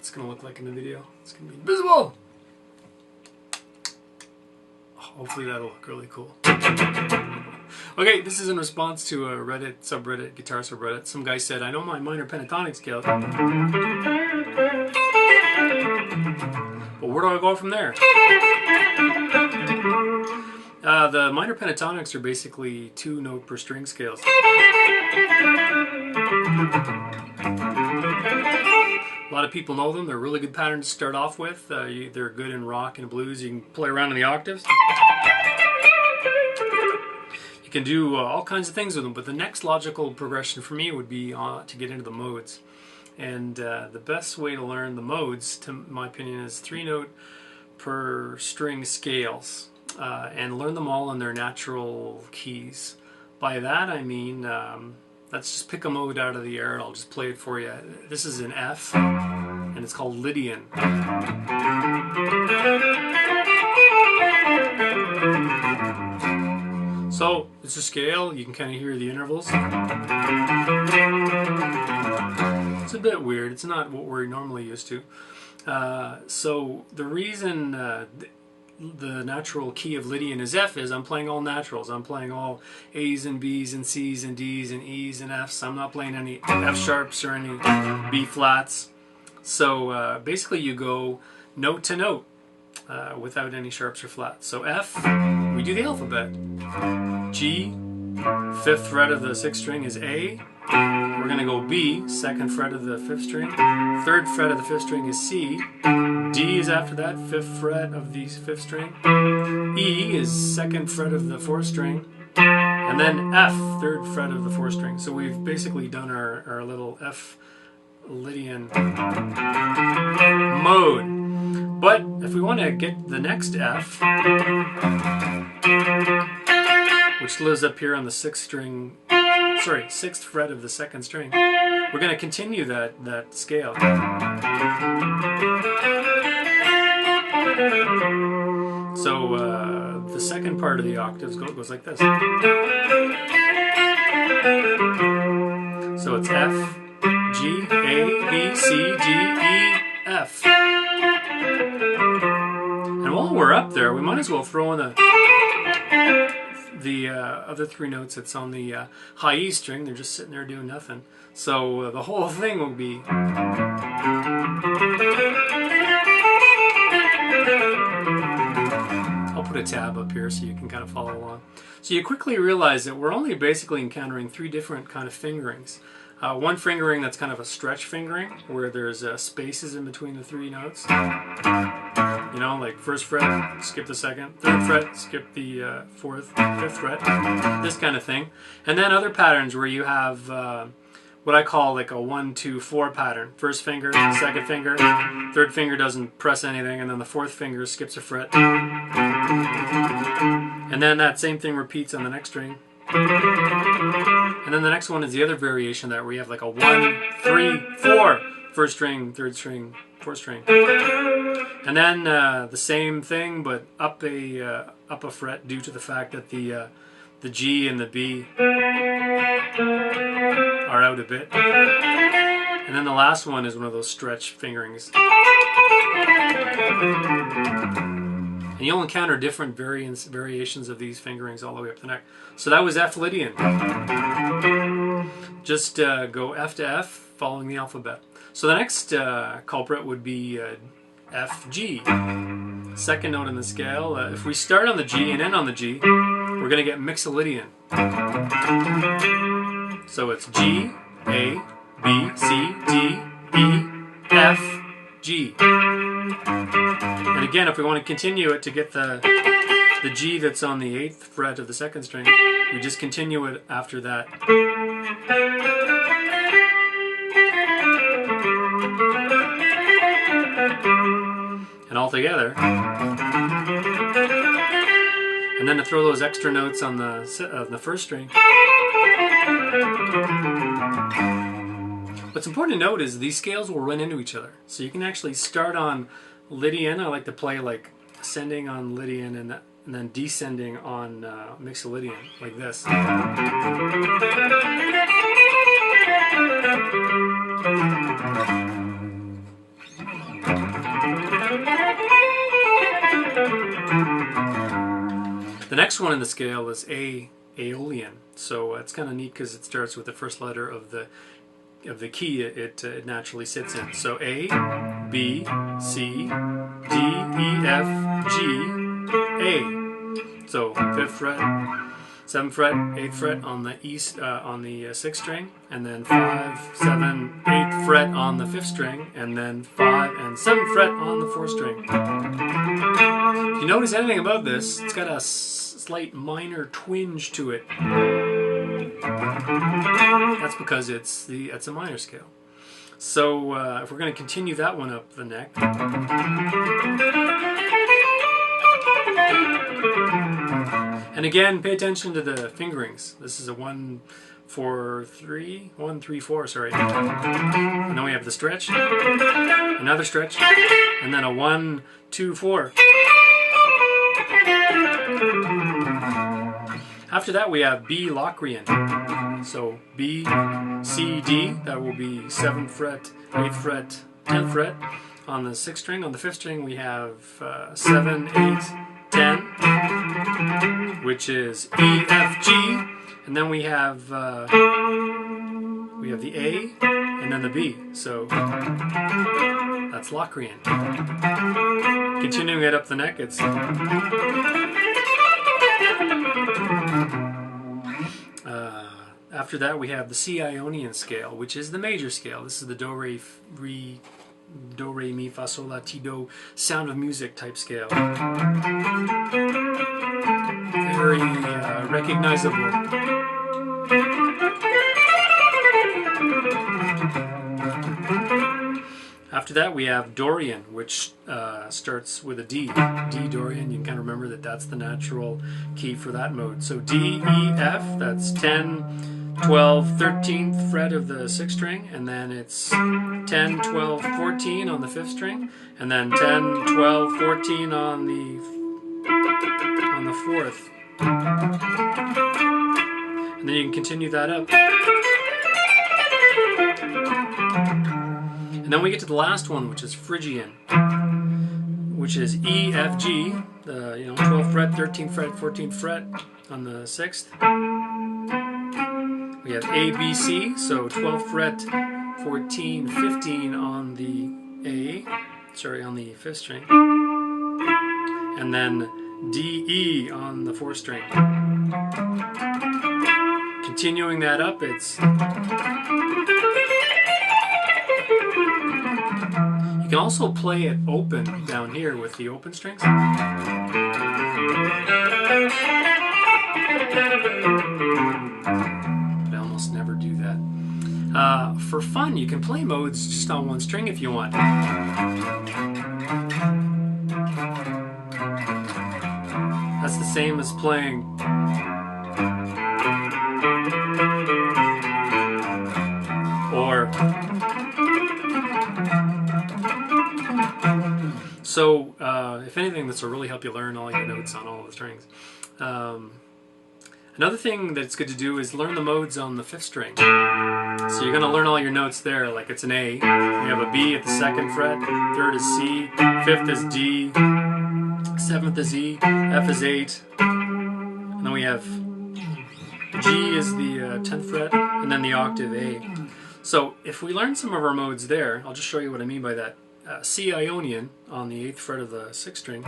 it's going to look like in the video. It's going to be invisible! Hopefully that'll look really cool. Okay, this is in response to a Reddit subreddit, guitar subreddit. Some guy said, I know my minor pentatonic scale, but where do I go from there? The minor pentatonics are basically 2-note per string scales. A lot of people know them. They're really good patterns to start off with. They're good in rock and blues. You can play around in the octaves. You can do all kinds of things with them, but the next logical progression for me would be to get into the modes. And the best way to learn the modes, to my opinion, is 3-note per string scales. And learn them all in their natural keys. By that I mean, let's just pick a mode out of the air and I'll just play it for you. This is an F, and it's called Lydian. So, it's a scale, you can kind of hear the intervals. It's a bit weird, it's not what we're normally used to. So, the reason the natural key of Lydian is F is I'm playing all naturals. I'm playing all A's and B's and C's and D's and E's and F's. I'm not playing any F sharps or any B flats. So basically you go note to note without any sharps or flats. So F, we do the alphabet. G, 5th fret of the 6th string is A. We're going to go B, 2nd fret of the 5th string. 3rd fret of the 5th string is C. D is after that, 5th fret of the 5th string. E is 2nd fret of the 4th string. And then F, 3rd fret of the 4th string. So we've basically done our little F Lydian mode. But if we want to get the next F, which lives up here on the 6th fret of the 2nd string, we're going to continue that scale. So the second part of the octaves goes like this. So it's F, G, A, B, C, D, E, F. And while we're up there, we might as well throw in the other 3 notes that's on the high E string. They're just sitting there doing nothing. So the whole thing will be... I'll put a tab up here so you can kind of follow along. So you quickly realize that we're only basically encountering 3 different kind of fingerings. One fingering that's kind of a stretch fingering, where there's spaces in between the 3 notes. You know, like 1st fret, skip the 2nd, 3rd fret, skip the 4th, 5th fret, this kind of thing. And then other patterns where you have what I call like a 1, 2, 4 pattern. 1st finger, 2nd finger, 3rd finger doesn't press anything, and then the 4th finger skips a fret. And then that same thing repeats on the next string. And then the next one is the other variation of that, where you have like a 1, 3, 4, 1st string, 3rd string, 4th string. And then the same thing, but up a fret, due to the fact that the G and the B are out a bit. And then the last one is one of those stretch fingerings. And you'll encounter different variations of these fingerings all the way up the neck. So that was F Lydian. Just go F to F, following the alphabet. So the next culprit would be F, G. 2nd note in the scale. If we start on the G and end on the G, we're going to get Mixolydian. So it's G, A, B, C, D, E, F, G. And again, if we want to continue it to get the G that's on the 8th fret of the 2nd string, we just continue it after that. And all together. And then to throw those extra notes on the 1st string. What's important to note is these scales will run into each other. So you can actually start on Lydian. I like to play like ascending on Lydian and then descending on Mixolydian, like this. next one in the scale is Aeolian. So it's kind of neat because it starts with the first letter of the key it naturally sits in. So A, B, C, D, E, F, G, A. So 5th fret, 7th fret, 8th fret on the on the 6th string, and then 5, 7, 8th fret on the 5th string, and then 5 and 7th fret on the 4th string. If you notice anything about this, it's got a slight minor twinge to it. That's because it's a minor scale. So if we're going to continue that one up the neck, and again, pay attention to the fingerings. This is a 1, 4, 3, 1, 3, 4, sorry. And then we have the stretch, another stretch, and then a 1, 2, 4. After that we have B Locrian. So B, C, D, that will be 7th fret, 8th fret, 10th fret. On the 6th string, on the 5th string we have 7, 8, 10, which is E, F, G, and then we have the A and then the B. So that's Locrian. Continuing it up the neck, it's after that we have the C Ionian scale, which is the major scale. This is the do, re, mi, fa, sol, la, ti, do, Sound of Music type scale. Very recognizable. After that we have Dorian, which starts with a D. D Dorian, you can kind of remember that that's the natural key for that mode. So D, E, F, that's 10, 12, 13th fret of the 6th string, and then it's 10, 12, 14 on the 5th string, and then 10, 12, 14 on the 4th. And then you can continue that up. And then we get to the last one, which is Phrygian, which is E, F, G, the 12th fret, 13th fret, 14th fret on the 6th. We have A, B, C, so 12th fret, 14, 15 on the on the 5th string. And then D, E on the 4th string. Continuing that up, it's... You can also play it open down here with the open strings. But I almost never do that. For fun, you can play modes just on one string if you want. That's the same as playing. Or... So, if anything, this will really help you learn all your notes on all the strings. Another thing that's good to do is learn the modes on the 5th string. So you're going to learn all your notes there, like it's an A. You have a B at the 2nd fret, 3rd is C, 5th is D, 7th is E, F is 8, and then we have G is the 10th fret, and then the octave A. So if we learn some of our modes there, I'll just show you what I mean by that. C Ionian on the 8th fret of the 6th string.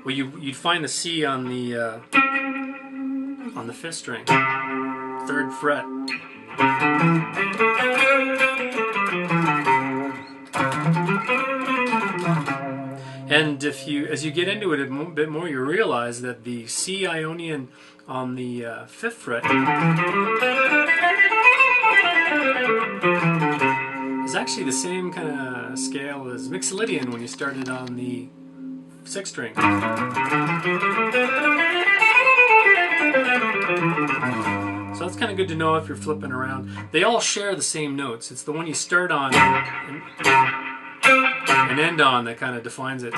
Well, you'd find the C on the 5th string, 3rd fret. And as you get into it a bit more, you realize that the C Ionian on the 5th fret is actually the same kind of scale as Mixolydian when you started on the 6th string. So that's kind of good to know if you're flipping around. They all share the same notes. It's the one you start on and end on that kind of defines it.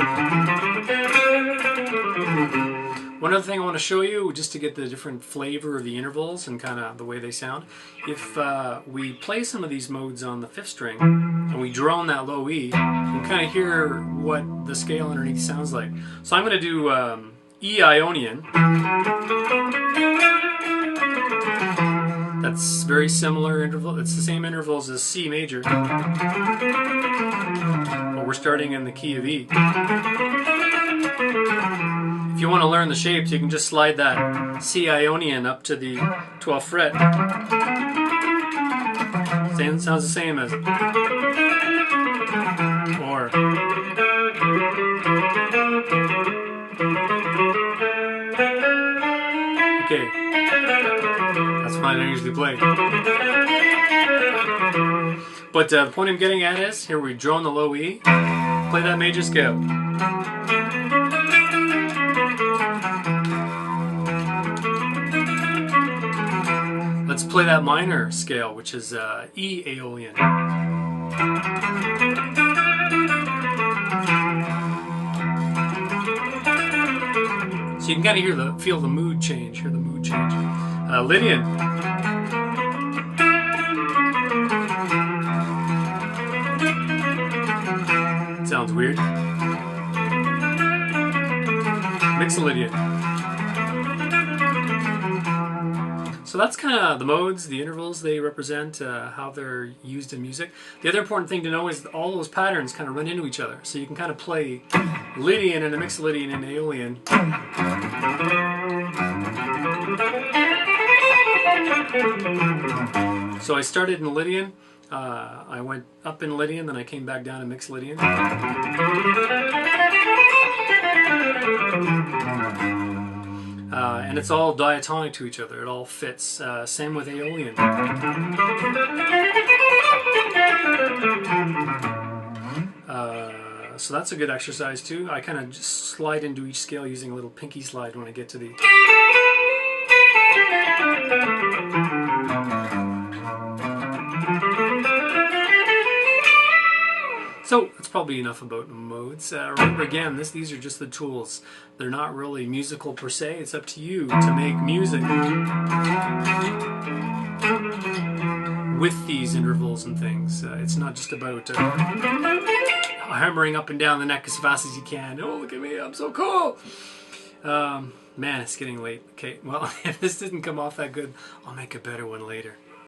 One other thing I want to show you, just to get the different flavor of the intervals and kind of the way they sound, if we play some of these modes on the 5th string and we drone that low E, you can kind of hear what the scale underneath sounds like. So I'm going to do E Ionian. That's very similar interval. It's the same intervals as C major. But we're starting in the key of E. If you want to learn the shapes, you can just slide that C Ionian up to the 12th fret. Sounds the same as. Or. Okay. That's fine, I usually play. But the point I'm getting at is, here we drone the low E, play that major scale. Let's play that minor scale, which is E Aeolian. So you can kind of feel the mood change, Lydian. Sounds weird. Mixolydian. So that's kind of the modes, the intervals they represent, how they're used in music. The other important thing to know is that all those patterns kind of run into each other. So you can kind of play Lydian and a Mixolydian and Aeolian. So I started in Lydian. I went up in Lydian, then I came back down in Mixolydian. And it's all diatonic to each other. It all fits. Same with Aeolian. So that's a good exercise too. I kind of just slide into each scale using a little pinky slide when I get to the... So that's probably enough about modes. Remember again, these are just the tools. They're not really musical per se. It's up to you to make music with these intervals and things. It's not just about hammering up and down the neck as fast as you can. Oh, look at me, I'm so cool. Man, it's getting late. Okay, well, if this didn't come off that good, I'll make a better one later.